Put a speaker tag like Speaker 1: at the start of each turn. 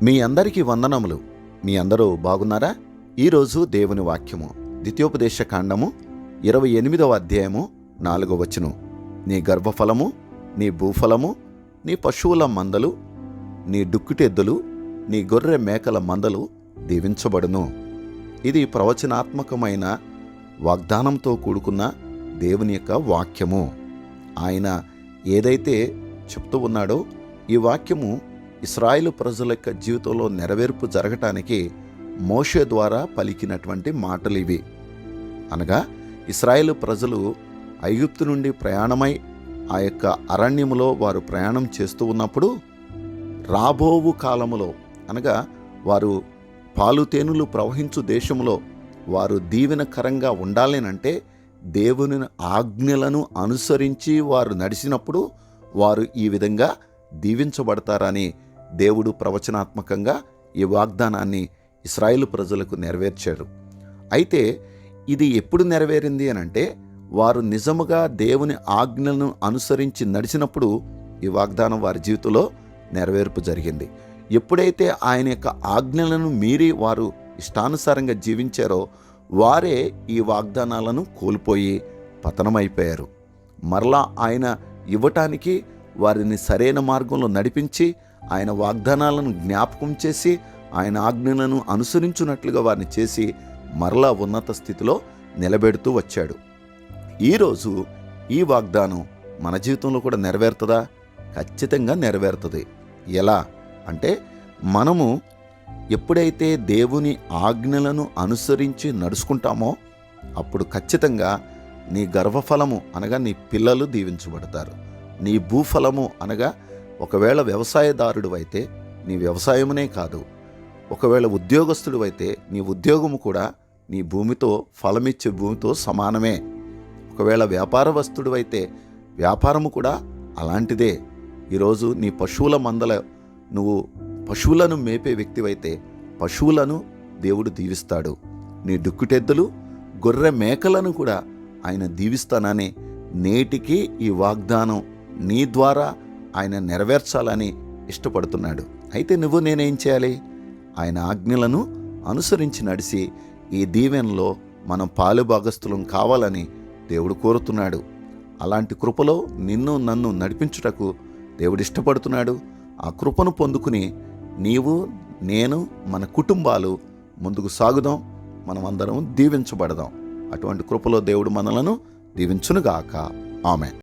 Speaker 1: మీ అందరికీ వందనములు. మీ అందరూ బాగున్నారా? ఈరోజు దేవుని వాక్యము ద్వితీయోపదేశ కాండము 28వ అధ్యాయము 4వ వచనం. నీ గర్భఫలము, నీ భూఫలము, నీ పశువుల మందలు, నీ డుక్కుటెద్దులు, నీ గొర్రె మేకల మందలు దీవించబడును. ఇది ప్రవచనాత్మకమైన వాగ్దానంతో కూడుకున్న దేవుని యొక్క వాక్యము. ఆయన ఏదైతే చెప్తూ ఉన్నాడో ఈ వాక్యము ఇశ్రాయేలు ప్రజల యొక్క జీవితంలో నెరవేర్పు జరగటానికి మోషే ద్వారా పలికినటువంటి మాటలు ఇవి. అనగా ఇశ్రాయేలు ప్రజలు ఐగుప్తు నుండి ప్రయాణమై ఆ యొక్క అరణ్యములో వారు ప్రయాణం చేస్తూ ఉన్నప్పుడు రాబోవు కాలములో, అనగా వారు పాలుతేనులు ప్రవహించు దేశంలో వారు దీవెనకరంగా ఉండాలేనంటే దేవుని ఆజ్ఞలను అనుసరించి వారు నడిచినప్పుడు వారు ఈ విధంగా దీవించబడతారని దేవుడు ప్రవచనాత్మకంగా ఈ వాగ్దానాన్ని ఇశ్రాయేలు ప్రజలకు నెరవేర్చాడు. అయితే ఇది ఎప్పుడు నెరవేరింది అనంటే వారు నిజముగా దేవుని ఆజ్ఞలను అనుసరించి నడిచినప్పుడు ఈ వాగ్దానం వారి జీవితంలో నెరవేర్పు జరిగింది. ఎప్పుడైతే ఆయన యొక్క ఆజ్ఞలను మీరి వారు ఇష్టానుసారంగా జీవించారో వారే ఈ వాగ్దానాలను కోల్పోయి పతనమైపోయారు. మరలా ఆయన ఇవ్వటానికి వారిని సరైన మార్గంలో నడిపించి ఆయన వాగ్దానాలను జ్ఞాపకం చేసి ఆయన ఆజ్ఞలను అనుసరించున్నట్లుగా వారిని చేసి మరలా ఉన్నత స్థితిలో నిలబెడుతూ వచ్చాడు. ఈరోజు ఈ వాగ్దానం మన జీవితంలో కూడా నెరవేరుతుందా? ఖచ్చితంగా నెరవేరుతుంది. ఎలా అంటే, మనము ఎప్పుడైతే దేవుని ఆజ్ఞలను అనుసరించి నడుచుకుంటామో అప్పుడు ఖచ్చితంగా నీ గర్భఫలము అనగా నీ పిల్లలు దీవించబడతారు. నీ భూఫలము అనగా ఒకవేళ వ్యవసాయదారుడు అయితే నీ వ్యవసాయమునే కాదు, ఒకవేళ ఉద్యోగస్తుడు అయితే నీ ఉద్యోగము కూడా నీ భూమితో ఫలమిచ్చే భూమితో సమానమే. ఒకవేళ వ్యాపారవస్తుడు అయితే వ్యాపారము కూడా అలాంటిదే. ఈరోజు నీ పశువుల మందల నువ్వు పశువులను మేపే వ్యక్తివైతే పశువులను దేవుడు దీవిస్తాడు. నీ డుక్కుటెద్దులు, గొర్రె మేకలను కూడా ఆయన దీవిస్తానని నేటికి ఈ వాగ్దానం నీ ద్వారా ఆయన నెరవేర్చాలని ఇష్టపడుతున్నాడు. అయితే నువ్వు నేనేం చేయాలి? ఆయన ఆజ్ఞలను అనుసరించి నడిచి ఈ దీవెనలో మనం పాలుభాగస్తులం కావాలని దేవుడు కోరుతున్నాడు. అలాంటి కృపలో నిన్ను నన్ను నడిపించుటకు దేవుడు ఇష్టపడుతున్నాడు. ఆ కృపను పొందుకుని నీవు, నేను, మన కుటుంబాలు ముందుకు సాగుదాం. మనమందరం దీవించబడదాం. అటువంటి కృపలో దేవుడు మనలను దీవించునుగాక. ఆమేన్.